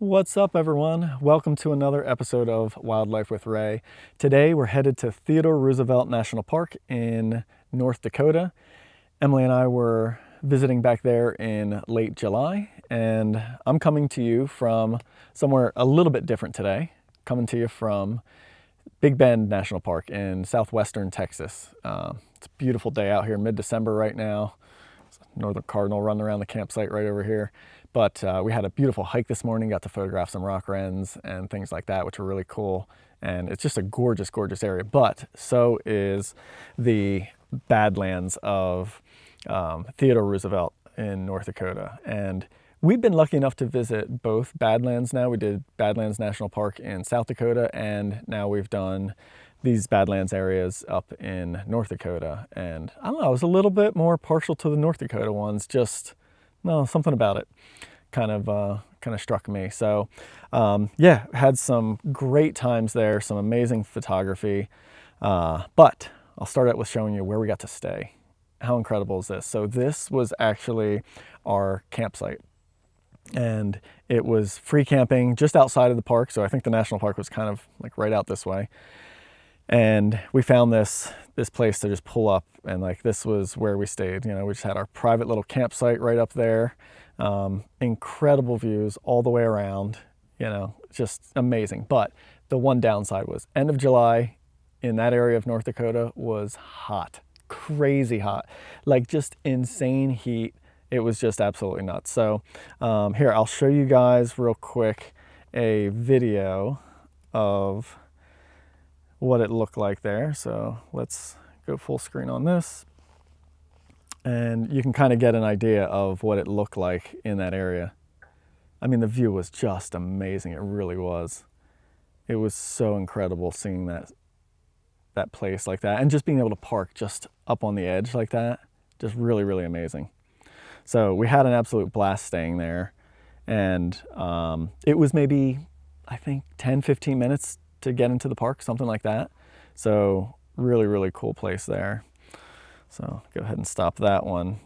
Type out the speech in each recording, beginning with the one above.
What's up, everyone? Welcome to another episode of Wildlife with Ray. Today we're headed to Theodore Roosevelt National Park in North Dakota. Emily and I were visiting back there in late July, and I'm coming to you from somewhere a little bit different today. Coming to you from Big Bend National Park in southwestern Texas. It's a beautiful day out here, mid-December right now. Northern cardinal running around the campsite right over here. But we had a beautiful hike this morning, got to photograph some rock wrens and things like that, which were really cool. And it's just a gorgeous, gorgeous area. But so is the Badlands of Theodore Roosevelt in North Dakota. And we've been lucky enough to visit both Badlands now. We did Badlands National Park in South Dakota, and now we've done these Badlands areas up in North Dakota. And I don't know, I was a little bit more partial to the North Dakota ones, just, no, something about it kind of struck me. So yeah, had some great times there, some amazing photography. But I'll start out with showing you where we got to stay. How incredible is this? So this was actually our campsite. And it was free camping just outside of the park. So I think the national park was kind of like right out this way. And we found this place to just pull up, and like this was where we stayed. You know, we just had our private little campsite right up there. Incredible views all the way around, you know, just amazing. But the one downside was end of July in that area of North Dakota was hot, crazy hot, like just insane heat. It was just absolutely nuts. So here, I'll show you guys real quick a video of what it looked like there. So let's go full screen on this. And you can kind of get an idea of what it looked like in that area. I mean, the view was just amazing. It really was. It was so incredible seeing that place like that, and just being able to park just up on the edge like that. Just really, really amazing. So we had an absolute blast staying there. And it was maybe, I think, 10, 15 minutes to get into the park, something like that. So really, really cool place there. So go ahead and stop that one.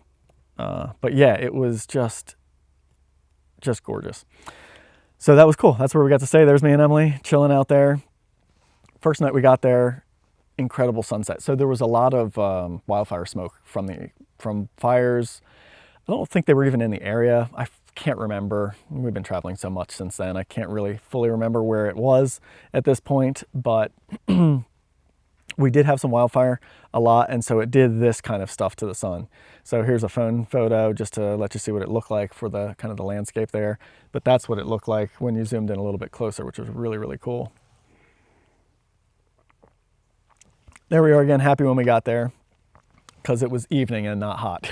But yeah, it was just gorgeous. So that was cool. That's where we got to stay. There's me and Emily chilling out there. First night we got there, incredible sunset. So there was a lot of wildfire smoke from fires. I don't think they were even in the area. I can't remember. We've been traveling so much since then. I can't really fully remember where it was at this point, but we did have some wildfire a lot, and so it did this kind of stuff to the sun. So here's a phone photo just to let you see what it looked like for the kind of the landscape there. But that's what it looked like when you zoomed in a little bit closer, which was really, really cool. There we are again, happy when we got there because it was evening and not hot.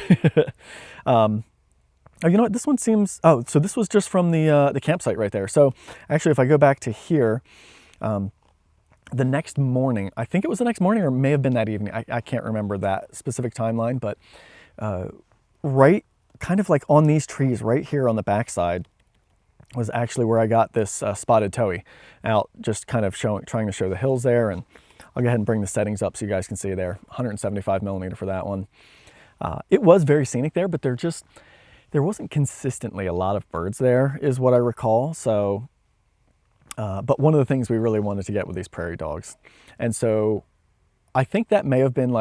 Oh, you know what? This one seems, oh, so this was just from the campsite right there. So actually, if I go back to here, the next morning, I think it was the next morning or may have been that evening. I can't remember that specific timeline, but right kind of like on these trees right here on the backside was actually where I got this spotted towhee out, just kind of trying to show the hills there. And I'll go ahead and bring the settings up so you guys can see there. 175 millimeter for that one. It was very scenic there, but there wasn't consistently a lot of birds there is what I recall. So, but one of the things we really wanted to get were these prairie dogs. And so I think that may have been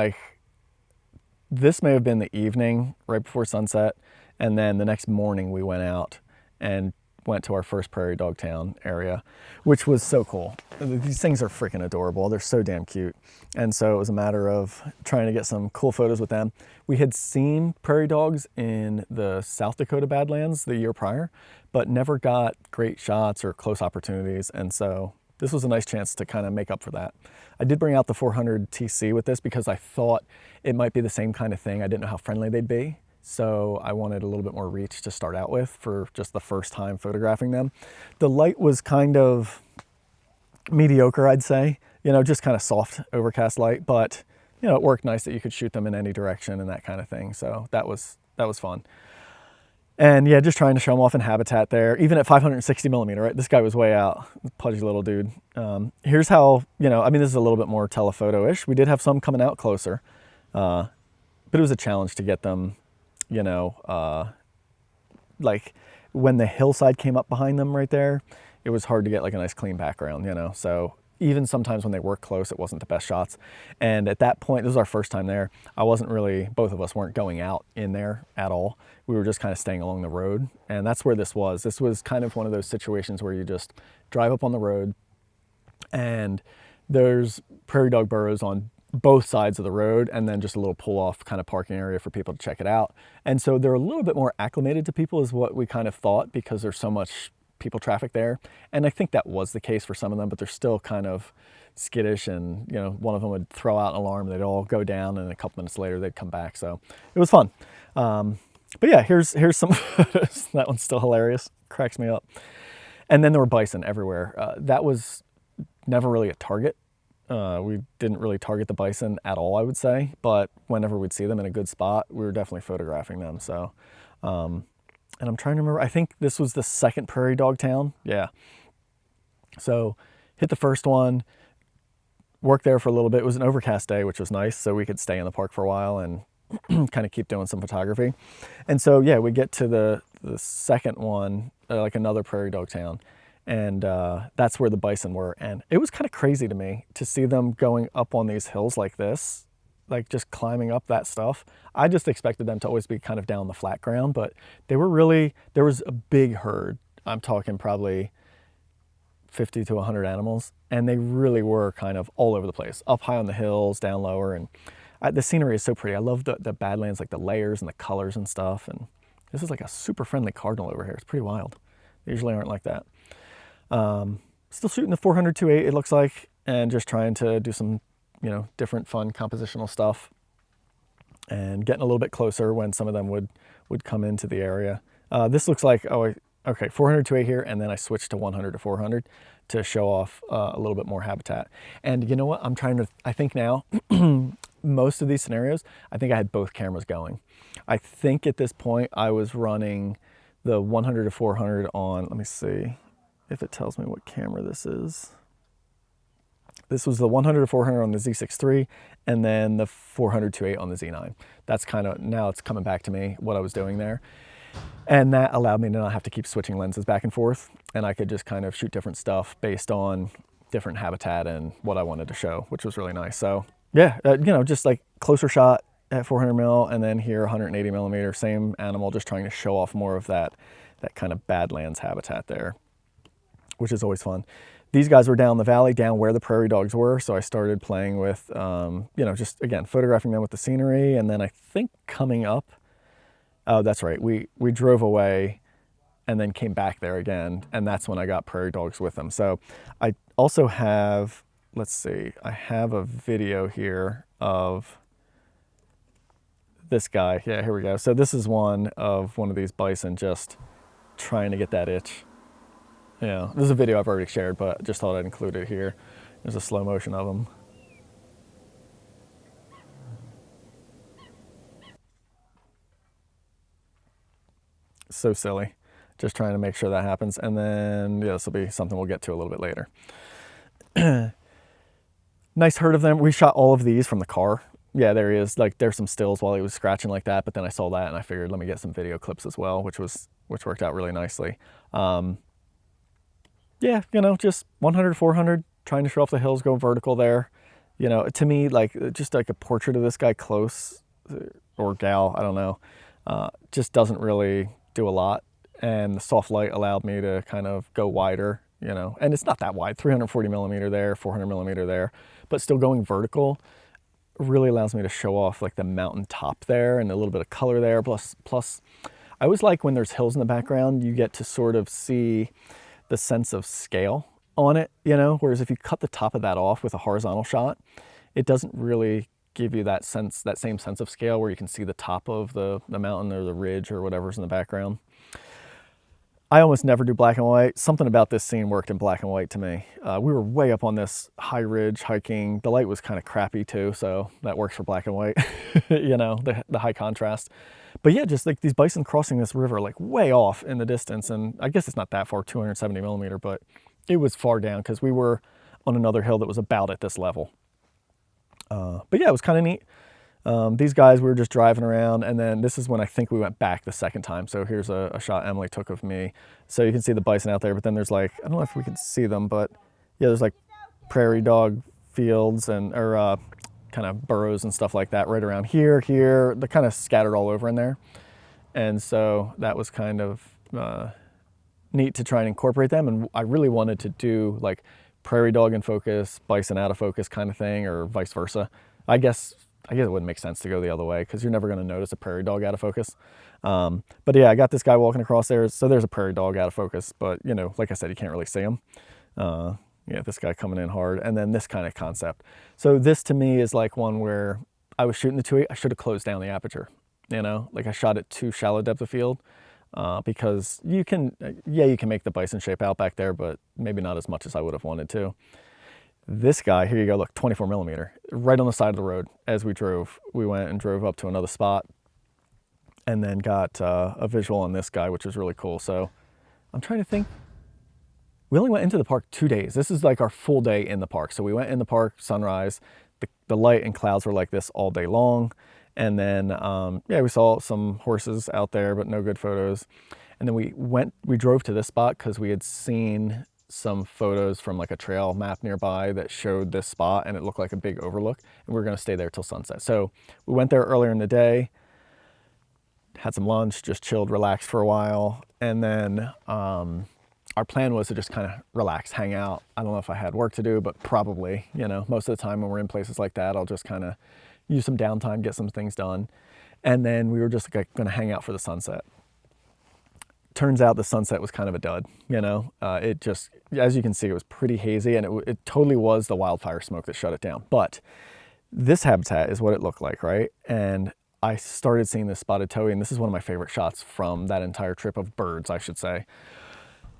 this may have been the evening right before sunset. And then the next morning we went out and went to our first prairie dog town area, which was so cool. These things are freaking adorable. They're so damn cute. And so it was a matter of trying to get some cool photos with them. We had seen prairie dogs in the South Dakota Badlands the year prior, but never got great shots or close opportunities. And so this was a nice chance to kind of make up for that. I did bring out the 400 TC with this because I thought it might be the same kind of thing. I didn't know how friendly they'd be. So I wanted a little bit more reach to start out with for just the first time photographing them. The light was kind of mediocre, I'd say, you know, just kind of soft overcast light, but you know, it worked nice that you could shoot them in any direction and that kind of thing. So that was fun. And yeah, just trying to show them off in habitat there, even at 560 millimeter, right? This guy was way out, pudgy little dude. Here's how, you know, I mean, this is a little bit more telephoto-ish. We did have some coming out closer, but it was a challenge to get them, you know, like when the hillside came up behind them right there, it was hard to get like a nice clean background, you know? So even sometimes when they were close, it wasn't the best shots. And at that point, this was our first time there. I wasn't really, both of us weren't going out in there at all. We were just kind of staying along the road. And that's where this was. This was kind of one of those situations where you just drive up on the road and there's prairie dog burrows on both sides of the road, and then just a little pull off kind of parking area for people to check it out. And so they're a little bit more acclimated to people is what we kind of thought, because there's so much people traffic there. And I think that was the case for some of them, but they're still kind of skittish, and you know, one of them would throw out an alarm, they'd all go down, and a couple minutes later they'd come back. So it was fun. But yeah, here's some photos. That one's still hilarious, cracks me up. And then there were bison everywhere. That was never really a target. We didn't really target the bison at all, I would say, but whenever we'd see them in a good spot, we were definitely photographing them. So, and I'm trying to remember, I think this was the second prairie dog town. Yeah. So hit the first one, worked there for a little bit. It was an overcast day, which was nice. So we could stay in the park for a while and kind of keep doing some photography. And so, yeah, we get to the second one, like another prairie dog town. And that's where the bison were. And it was kind of crazy to me to see them going up on these hills like this, like just climbing up that stuff. I just expected them to always be kind of down the flat ground, but they were really, there was a big herd. I'm talking probably 50 to 100 animals. And they really were kind of all over the place, up high on the hills, down lower. And the scenery is so pretty. I love the Badlands, like the layers and the colors and stuff. And this is like a super friendly cardinal over here. It's pretty wild. They usually aren't like that. Still shooting the 400-2.8, it looks like, and just trying to do some, you know, different fun compositional stuff and getting a little bit closer when some of them would come into the area. This looks like, okay, 400-2.8 here, and then I switched to 100-400 to show off a little bit more habitat. And you know what? I think now, most of these scenarios, I think I had both cameras going. I think at this point I was running the 100-400 on, let me see if it tells me what camera this is. This was the 100-400 on the Z6 III, and then the 400-2.8 on the Z9. That's kind of, now it's coming back to me what I was doing there. And that allowed me to not have to keep switching lenses back and forth, and I could just kind of shoot different stuff based on different habitat and what I wanted to show, which was really nice. So yeah, you know, just like closer shot at 400 mil, and then here 180 millimeter, same animal, just trying to show off more of that kind of Badlands habitat there, which is always fun. These guys were down the valley, down where the prairie dogs were. So I started playing with, you know, just again, photographing them with the scenery. And then I think coming up, oh, that's right. We drove away and then came back there again. And that's when I got prairie dogs with them. So I also have, let's see, I have a video here of this guy. Yeah, here we go. So this is one of these bison just trying to get that itch. Yeah, this is a video I've already shared, but just thought I'd include it here. There's a slow motion of them. So silly. Just trying to make sure that happens. And then, yeah, this will be something we'll get to a little bit later. Nice herd of them. We shot all of these from the car. Yeah, there he is. Like, there's some stills while he was scratching like that, but then I saw that and I figured, let me get some video clips as well, which worked out really nicely. Yeah, you know, just 100-400, trying to show off the hills, go vertical there. You know, to me, like, just like a portrait of this guy close, or gal, I don't know, just doesn't really do a lot. And the soft light allowed me to kind of go wider, you know, and it's not that wide, 340 millimeter there, 400 millimeter there, but still going vertical really allows me to show off like the mountain top there and a little bit of color there. Plus, I always like when there's hills in the background, you get to sort of see the sense of scale on it, you know, whereas if you cut the top of that off with a horizontal shot, it doesn't really give you that sense, that same sense of scale where you can see the top of the mountain or the ridge or whatever's in the background. I almost never do black and white. Something about this scene worked in black and white to me. We were way up on this high ridge hiking. The light was kind of crappy too, so that works for black and white, you know, the high contrast. But yeah, just like these bison crossing this river like way off in the distance, and I guess it's not that far, 270 millimeter, but it was far down because we were on another hill that was about at this level. But yeah, it was kind of neat. These guys, we were just driving around, and then this is when I think we went back the second time. So here's a shot Emily took of me. So you can see the bison out there, but then there's like, I don't know if we can see them, but yeah, there's like prairie dog fields and, or kind of burrows and stuff like that right around here. They're kind of scattered all over in there. And so that was kind of neat to try and incorporate them. And I really wanted to do like prairie dog in focus, bison out of focus kind of thing, or vice versa. I guess it wouldn't make sense to go the other way because you're never going to notice a prairie dog out of focus. But yeah, I got this guy walking across there. So there's a prairie dog out of focus, but you know, like I said, you can't really see him. Yeah, this guy coming in hard, and then this kind of concept. So this to me is like one where I was shooting the 2.8. I should have closed down the aperture, you know, like I shot at too shallow depth of field because you can make the bison shape out back there, but maybe not as much as I would have wanted to. This guy, here you go, look, 24 millimeter, right on the side of the road. As we drove, we went and drove up to another spot and then got a visual on this guy, which was really cool. So I'm trying to think. We only went into the park 2 days. This is like our full day in the park. So we went in the park, sunrise, the light and clouds were like this all day long. And then, yeah, we saw some horses out there, but no good photos. And then we drove to this spot because we had seen some photos from like a trail map nearby that showed this spot and it looked like a big overlook, and we were gonna stay there till sunset. So we went there earlier in the day, had some lunch, just chilled, relaxed for a while. And then, our plan was to just kind of relax, hang out. I don't know if I had work to do, but probably, you know, most of the time when we're in places like that, I'll just kind of use some downtime, get some things done. And then we were just like going to hang out for the sunset. Turns out the sunset was kind of a dud, you know. It just, as you can see, it was pretty hazy, and it totally was the wildfire smoke that shut it down. But this habitat is what it looked like, right? And I started seeing this spotted towhee, and this is one of my favorite shots from that entire trip of birds, I should say.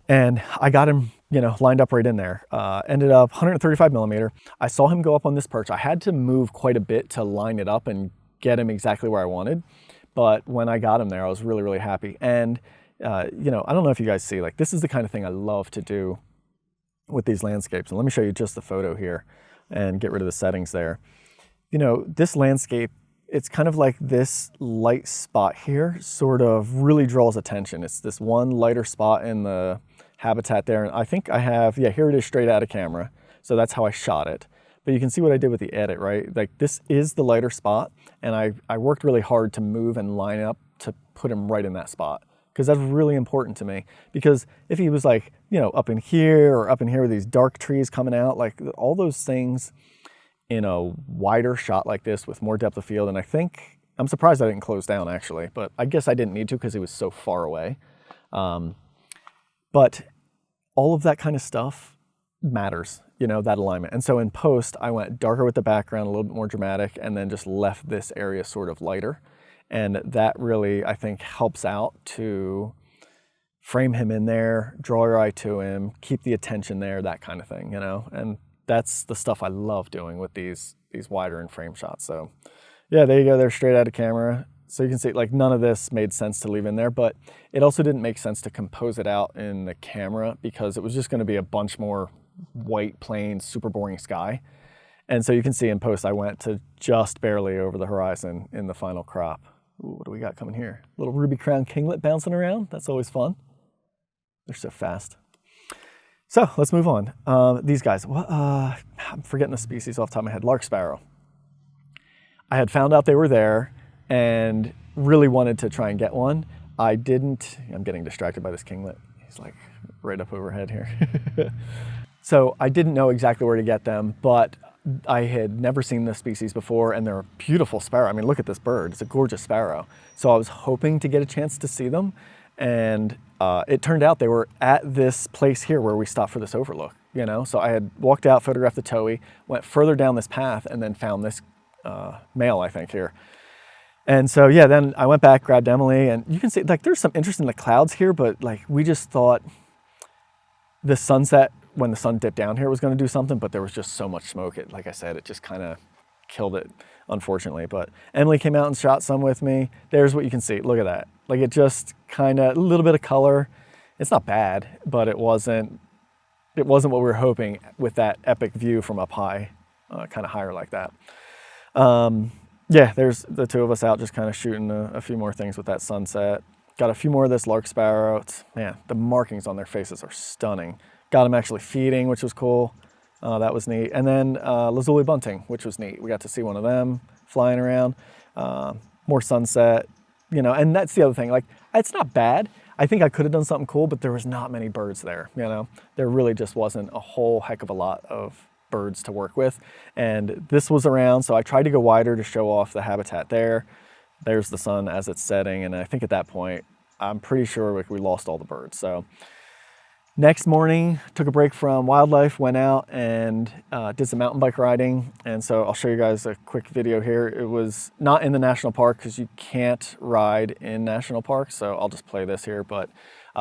And I got him, you know, lined up right in there. Ended up 135 millimeter. I saw him go up on this perch. I had to move quite a bit to line it up and get him exactly where I wanted. But when I got him there, I was really, really happy. And, you know, I don't know if you guys see, like, this is the kind of thing I love to do with these landscapes. And let me show you just the photo here and get rid of the settings there. You know, this landscape, it's kind of like this light spot here sort of really draws attention. It's this one lighter spot in the habitat there. And I think I have, yeah, here it is straight out of camera. So that's how I shot it. But you can see what I did with the edit, right? Like this is the lighter spot. And I worked really hard to move and line up to put him right in that spot, because that's really important to me. Because if he was like, you know, up in here or up in here with these dark trees coming out, like all those things in a wider shot like this with more depth of field. And I think, I'm surprised I didn't close down actually, but I guess I didn't need to because he was so far away. But all of that kind of stuff matters, you know, that alignment. And so in post, I went darker with the background, a little bit more dramatic, and then just left this area sort of lighter. And that really, I think, helps out to frame him in there, draw your eye to him, keep the attention there, that kind of thing, you know? And that's the stuff I love doing with these wider and frame shots. So yeah, there you go. They're straight out of camera. So you can see like none of this made sense to leave in there, but it also didn't make sense to compose it out in the camera because it was just going to be a bunch more white, plain, super boring sky. And so you can see in post, I went to just barely over the horizon in the final crop. Ooh, what do we got coming here? Little ruby crown kinglet bouncing around. That's always fun. They're so fast. So let's move on. These guys, I'm forgetting the species off the top of my head. Lark sparrow. I had found out they were there and really wanted to try and get one. I didn't. I'm getting distracted by this kinglet. He's like right up overhead here. So I didn't know exactly where to get them, but I had never seen this species before, and they're a beautiful sparrow. I mean, look at this bird. It's a gorgeous sparrow. So I was hoping to get a chance to see them, and it turned out they were at this place here where we stopped for this overlook, you know? So I had walked out, photographed the towhee, went further down this path, and then found this male, I think, here. And so, yeah, then I went back, grabbed Emily, and you can see, like, there's some interest in the clouds here, but, like, we just thought the sunset, when the sun dipped down here, was going to do something, but there was just so much smoke. It, like I said, it just kind of killed it, unfortunately. But Emily came out and shot some with me. There's what you can see. Look at that. Like, it just kind of, a little bit of color. It's not bad, but it wasn't what we were hoping with that epic view from up high, kind of higher like that. yeah, there's the two of us out just kind of shooting a few more things with that sunset. Got a few more of this lark sparrow. Man, the markings on their faces are stunning. Got them actually feeding, which was cool. That was neat. And then lazuli bunting, which was neat. We got to see one of them flying around. More sunset, you know, and that's the other thing. Like, it's not bad. I think I could have done something cool, but there was not many birds there, you know. There really just wasn't a whole heck of a lot of birds to work with. And this was around, so I tried to go wider to show off the habitat there. There's the sun as it's setting, and I think at that point, I'm pretty sure we lost all the birds. So next morning, took a break from wildlife, went out and did some mountain bike riding. And so I'll show you guys a quick video here. It was not in the national park because you can't ride in national parks. So I'll just play this here, but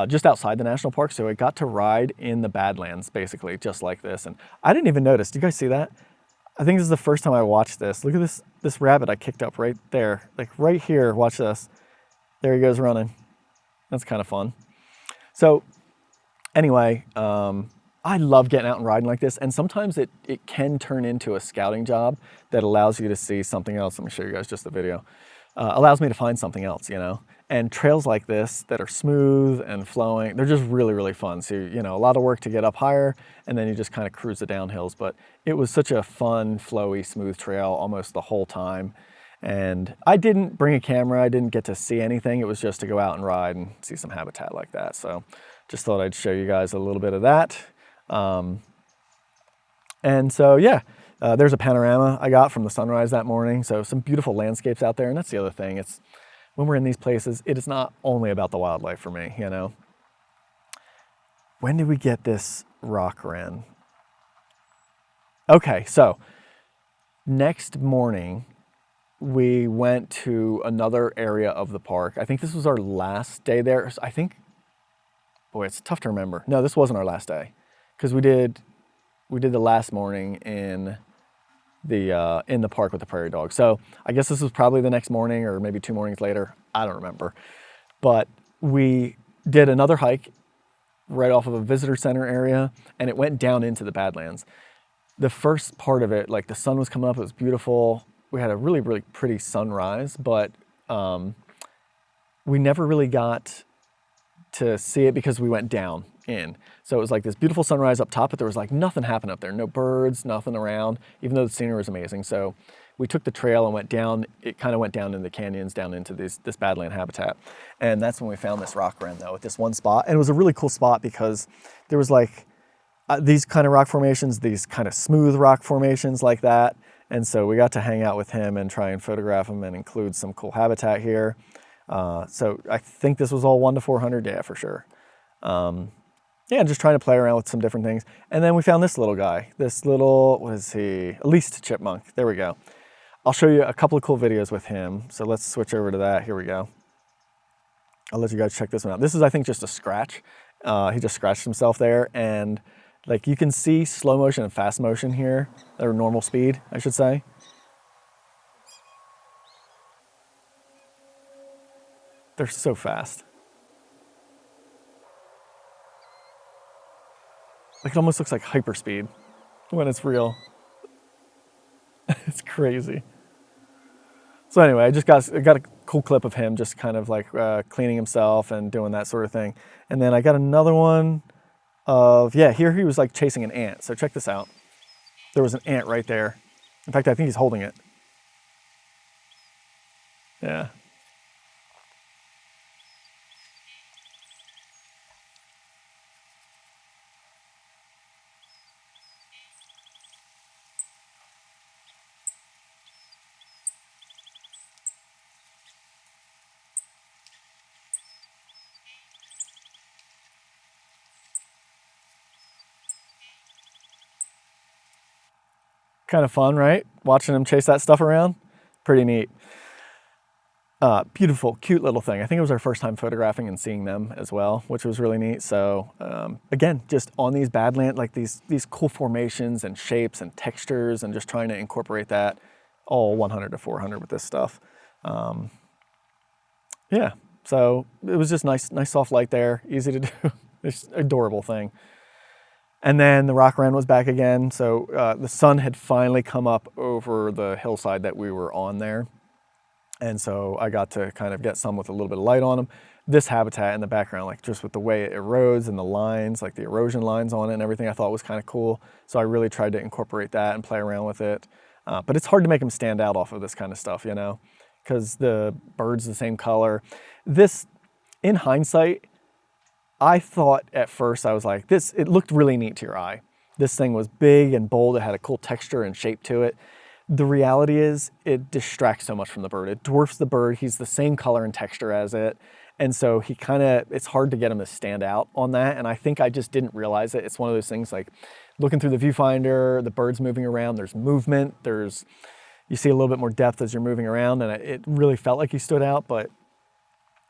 just outside the national park. So I got to ride in the Badlands, basically, just like this. And I didn't even notice. Do you guys see that? I think this is the first time I watched this. Look at this rabbit I kicked up right there. Like right here, watch this. There he goes running. That's kind of fun. So anyway, I love getting out and riding like this, and sometimes it can turn into a scouting job that allows you to see something else. Let me show you guys just the video. Allows me to find something else, you know? And trails like this that are smooth and flowing, they're just really, really fun. So, you know, a lot of work to get up higher, and then you just kind of cruise the downhills. But it was such a fun, flowy, smooth trail almost the whole time. And I didn't bring a camera. I didn't get to see anything. It was just to go out and ride and see some habitat like that. So just thought I'd show you guys a little bit of that. And so, yeah, there's a panorama I got from the sunrise that morning. So some beautiful landscapes out there. And that's the other thing. It's when we're in these places, it is not only about the wildlife for me, you know. When did we get this rock wren? Okay, so next morning, we went to another area of the park. I think this was our last day there. I think, boy, it's tough to remember. No, this wasn't our last day because we did the last morning in the park with the prairie dog. So I guess this was probably the next morning or maybe 2 mornings later. I don't remember. But we did another hike right off of a visitor center area, and it went down into the Badlands. The first part of it, like the sun was coming up, it was beautiful. We had a really, really pretty sunrise, but we never really got to see it because we went down in. So it was like this beautiful sunrise up top, but there was like nothing happening up there. No birds, nothing around, even though the scenery was amazing. So we took the trail and went down. It kind of went down in the canyons, down into this badland habitat. And that's when we found this rock wren though, at this one spot. And it was a really cool spot because there was like these kind of rock formations, these kind of smooth rock formations like that. And so we got to hang out with him and try and photograph him and include some cool habitat here. So I think this was all 1 to 400, yeah, for sure. Yeah, just trying to play around with some different things. And then we found this little guy, this little, what is he? Least chipmunk, there we go. I'll show you a couple of cool videos with him. So let's switch over to that, here we go. I'll let you guys check this one out. This is, I think, just a scratch. He just scratched himself there, and like you can see slow motion and fast motion here, or normal speed, I should say. They're so fast. Like it almost looks like hyperspeed when it's real. It's crazy. So anyway, I just got a cool clip of him just kind of like cleaning himself and doing that sort of thing. And then I got another one of, yeah, here he was like chasing an ant. So check this out. There was an ant right there. In fact, I think he's holding it. Yeah. Kind of fun, right? Watching him chase that stuff around. Pretty neat. Beautiful, cute little thing. I think it was our first time photographing and seeing them as well, which was really neat. So again, just on these badland, like these cool formations and shapes and textures, and just trying to incorporate that all 100 to 400 with this stuff. Yeah, so it was just nice soft light there, easy to do. It's an adorable thing. And then the rock wren was back again. So the sun had finally come up over the hillside that we were on there. And so I got to kind of get some with a little bit of light on them. This habitat in the background, like just with the way it erodes and the lines, like the erosion lines on it and everything, I thought was kind of cool. So I really tried to incorporate that and play around with it. But it's hard to make them stand out off of this kind of stuff, you know, because the bird's the same color. This, in hindsight, I thought at first, I was like, it looked really neat to your eye. This thing was big and bold. It had a cool texture and shape to it. The reality is it distracts so much from the bird. It dwarfs the bird. He's the same color and texture as it. And so it's hard to get him to stand out on that. And I think I just didn't realize it. It's one of those things like looking through the viewfinder, the bird's moving around, there's movement, you see a little bit more depth as you're moving around, and it really felt like he stood out. But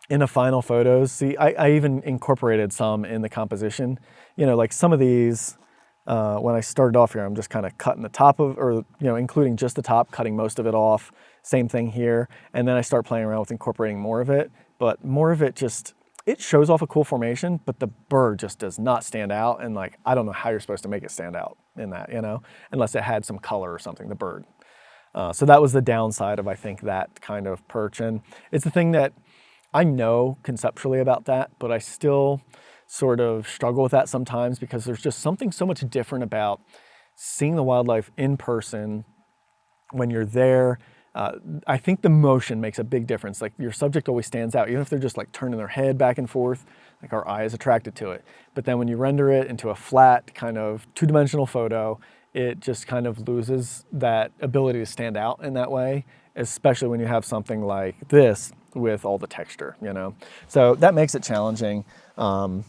in the final photos, see, I even incorporated some in the composition. You know, like some of these, when I started off here, I'm just kind of cutting the top of, or, you know, including just the top, cutting most of it off. Same thing here. And then I start playing around with incorporating more of it, but more of it it shows off a cool formation, but the bird just does not stand out. And like, I don't know how you're supposed to make it stand out in that, you know, unless it had some color or something, the bird. So that was the downside of, I think, that kind of perch. And it's the thing that I know conceptually about that, but I still sort of struggle with that sometimes because there's just something so much different about seeing the wildlife in person when you're there. I think the motion makes a big difference. Like your subject always stands out, even if they're just like turning their head back and forth, like our eye is attracted to it. But then when you render it into a flat kind of two-dimensional photo, it just kind of loses that ability to stand out in that way, especially when you have something like this with all the texture, you know? So that makes it challenging. And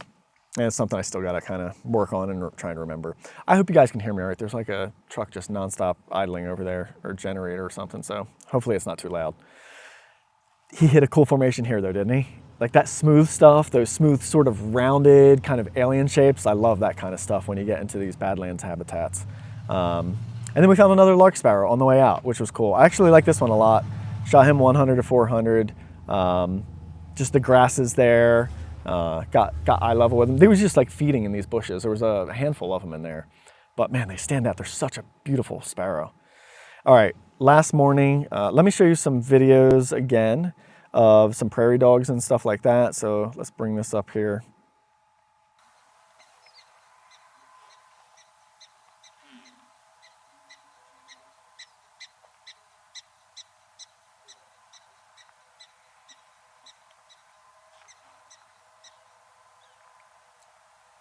it's something I still got to kind of work on and try to remember. I hope you guys can hear me all right. There's like a truck just nonstop idling over there, or a generator or something. So hopefully it's not too loud. He hit a cool formation here though, didn't he? Like that smooth stuff, those smooth sort of rounded kind of alien shapes. I love that kind of stuff when you get into these Badlands habitats. And then we found another lark sparrow on the way out, which was cool. I actually like this one a lot. Shot him 100 to 400. Just the grasses there. Got eye level with them. They was just like feeding in these bushes. There was a handful of them in there. But man, they stand out. They're such a beautiful sparrow. All right, last morning, let me show you some videos again of some prairie dogs and stuff like that. So let's bring this up here.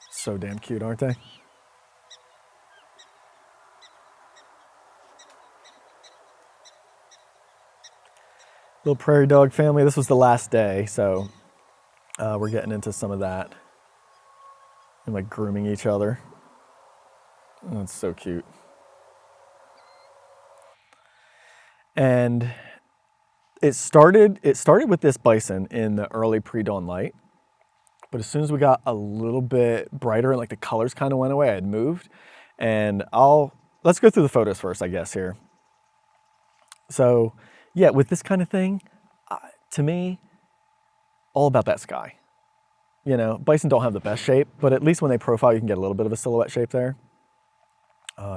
So damn cute, aren't they? Little prairie dog family. This was the last day, so we're getting into some of that and like grooming each other. Oh, it's so cute. And it started with this bison in the early pre-dawn light. But as soon as we got a little bit brighter and like the colors kind of went away, I had moved. And let's go through the photos first, I guess, here. So yeah, with this kind of thing, to me, all about that sky. You know, bison don't have the best shape, but at least when they profile, you can get a little bit of a silhouette shape there.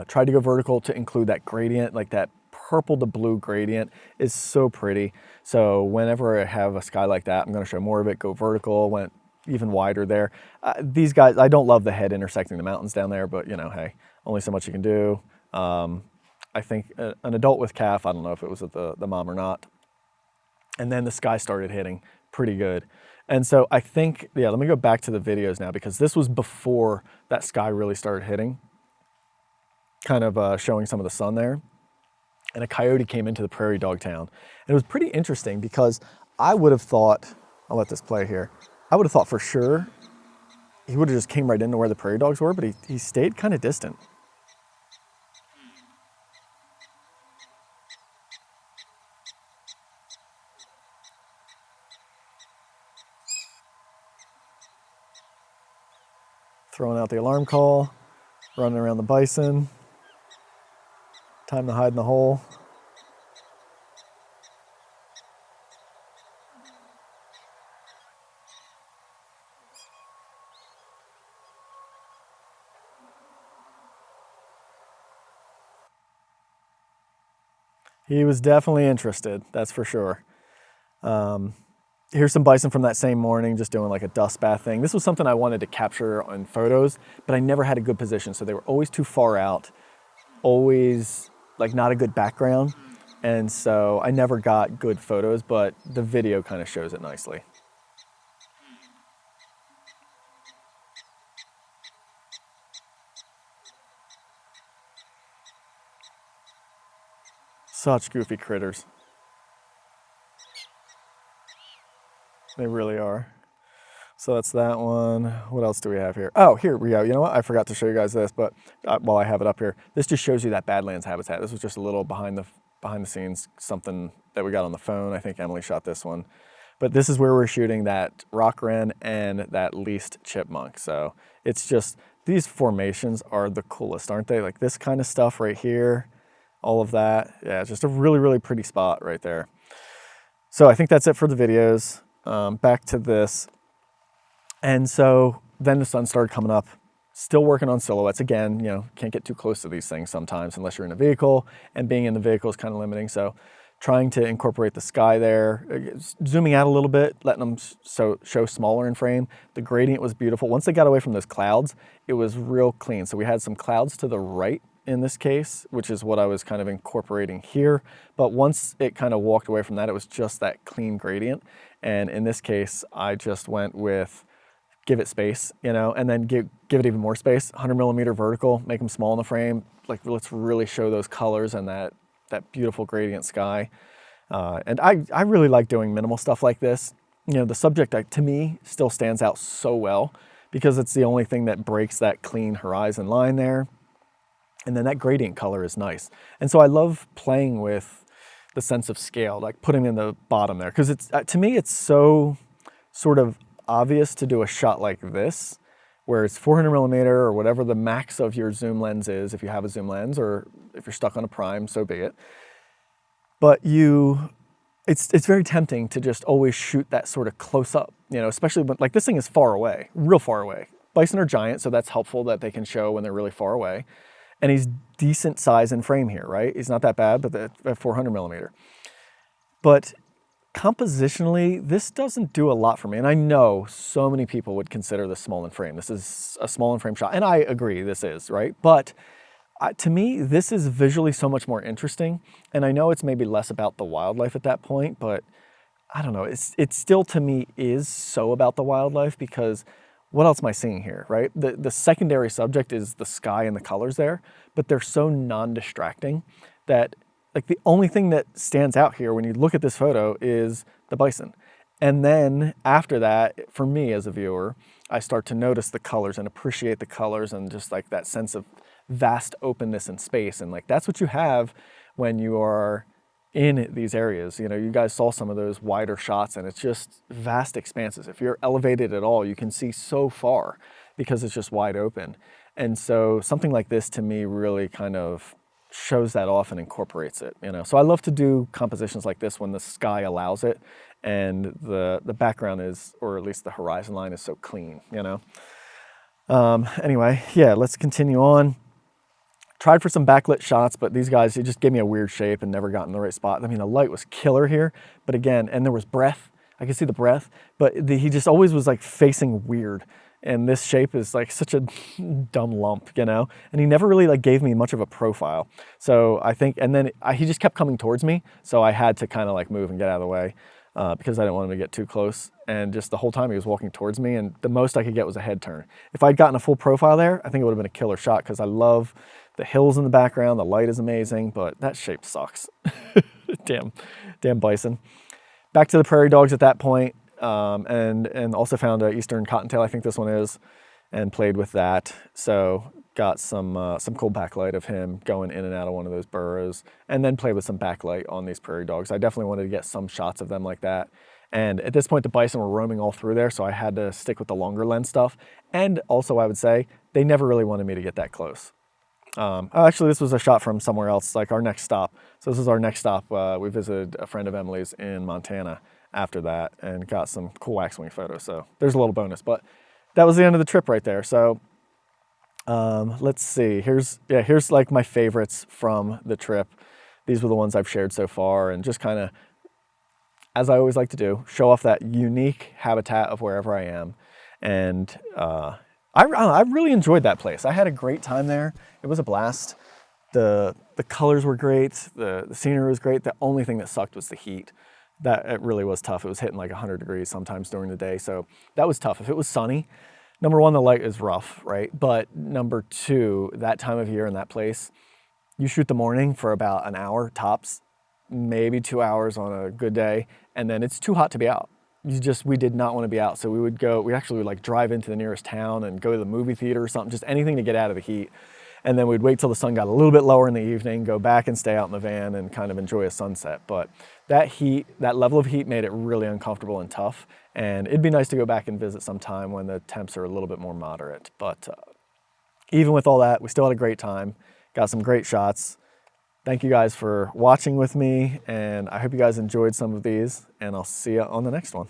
Tried to go vertical to include that gradient, like that purple to blue gradient is so pretty. So whenever I have a sky like that, I'm gonna show more of it, go vertical, went even wider there. These guys, I don't love the head intersecting the mountains down there, but you know, hey, only so much you can do. I think an adult with calf, I don't know if it was the mom or not. And then the sky started hitting pretty good. And so I think, yeah, let me go back to the videos now because this was before that sky really started hitting, kind of showing some of the sun there. And a coyote came into the prairie dog town. And it was pretty interesting because I would have thought, I'll let this play here. I would have thought for sure he would have just came right into where the prairie dogs were, but he stayed kind of distant. Throwing out the alarm call, running around the bison. Time to hide in the hole. He was definitely interested, that's for sure. Here's some bison from that same morning, just doing like a dust bath thing. This was something I wanted to capture on photos, but I never had a good position. So they were always too far out, always like not a good background. And so I never got good photos, but the video kind of shows it nicely. Such goofy critters. They really are. So that's that one. What else do we have here? Oh, here we go. You know what? I forgot to show you guys this, but while I have it up here, this just shows you that Badlands habitat. This was just a little behind the scenes, something that we got on the phone. I think Emily shot this one. But this is where we're shooting that rock wren and that least chipmunk. So it's just, these formations are the coolest, aren't they? Like this kind of stuff right here, all of that. Yeah, it's just a really, really pretty spot right there. So I think that's it for the videos. Back to this. And so then the sun started coming up, still working on silhouettes. Again, you know, can't get too close to these things sometimes unless you're in a vehicle, and being in the vehicle is kind of limiting. So trying to incorporate the sky there, zooming out a little bit, letting them show smaller in frame. The gradient was beautiful. Once they got away from those clouds, it was real clean. So we had some clouds to the right in this case, which is what I was kind of incorporating here. But once it kind of walked away from that, it was just that clean gradient. And in this case, I just went with give it space, you know, and then give it even more space, 100mm vertical, make them small in the frame. Like, let's really show those colors and that beautiful gradient sky. And I really like doing minimal stuff like this. You know, the subject to me still stands out so well because it's the only thing that breaks that clean horizon line there. And then that gradient color is nice. And so I love playing with the sense of scale, like putting in the bottom there. Because it's to me, it's so sort of obvious to do a shot like this, where it's 400mm or whatever the max of your zoom lens is, if you have a zoom lens, or if you're stuck on a prime, so be it. But it's very tempting to just always shoot that sort of close up, you know, especially when, like, this thing is far away, real far away. Bison are giant, so that's helpful that they can show when they're really far away. And he's decent size in frame here, right? He's not that bad, but at 400mm. But compositionally, this doesn't do a lot for me. And I know so many people would consider this small in frame. This is a small in frame shot. And I agree, this is, right? But to me, this is visually so much more interesting. And I know it's maybe less about the wildlife at that point, but I don't know. It still, to me, is so about the wildlife, because what else am I seeing here, right? The secondary subject is the sky and the colors there, but they're so non-distracting that, like, the only thing that stands out here when you look at this photo is the bison. And then after that, for me as a viewer, I start to notice the colors and appreciate the colors and just like that sense of vast openness in space. And like, that's what you have when you are in these areas. You know, you guys saw some of those wider shots, and it's just vast expanses. If you're elevated at all, you can see so far because it's just wide open. And so something like this to me really kind of shows that off and incorporates it, you know. So I love to do compositions like this when the sky allows it and the background is, or at least the horizon line is so clean, you know. Anyway, yeah, let's continue on. Tried for some backlit shots, but these guys, it just gave me a weird shape and never got in the right spot. I mean, the light was killer here, but again, and there was breath. I could see the breath, but he just always was like facing weird. And this shape is like such a dumb lump, you know? And he never really like gave me much of a profile. So I think, and then he just kept coming towards me. So I had to kind of like move and get out of the way because I didn't want him to get too close. And just the whole time he was walking towards me, and the most I could get was a head turn. If I'd gotten a full profile there, I think it would have been a killer shot, because I love the hills in the background. The light is amazing, but that shape sucks. Damn bison. Back to the prairie dogs at that point. And also found an Eastern Cottontail, I think this one is, and played with that. So got some cool backlight of him going in and out of one of those burrows, and then played with some backlight on these prairie dogs. I definitely wanted to get some shots of them like that. And at this point, the bison were roaming all through there, so I had to stick with the longer lens stuff. And also, I would say, they never really wanted me to get that close. Actually, this was a shot from somewhere else, like our next stop. So this is our next stop. We visited a friend of Emily's in Montana after that and got some cool waxwing photos. So there's a little bonus, but that was the end of the trip right there. So let's see, here's like my favorites from the trip. These were the ones I've shared so far, and just kind of as I always like to do, show off that unique habitat of wherever I am. And I really enjoyed that place. I had a great time there. It was a blast. The colors were great. The scenery was great. The only thing that sucked was the heat. It really was tough. It was hitting like 100 degrees sometimes during the day. So that was tough. If it was sunny, number one, the light is rough, right? But number two, that time of year in that place, you shoot the morning for about an hour tops, maybe 2 hours on a good day, and then it's too hot to be out. We did not want to be out. So we actually would like drive into the nearest town and go to the movie theater or something, just anything to get out of the heat. And then we'd wait till the sun got a little bit lower in the evening, go back and stay out in the van and kind of enjoy a sunset. But that heat, that level of heat made it really uncomfortable and tough. And it'd be nice to go back and visit sometime when the temps are a little bit more moderate. But even with all that, we still had a great time, got some great shots. Thank you guys for watching with me, and I hope you guys enjoyed some of these, and I'll see you on the next one.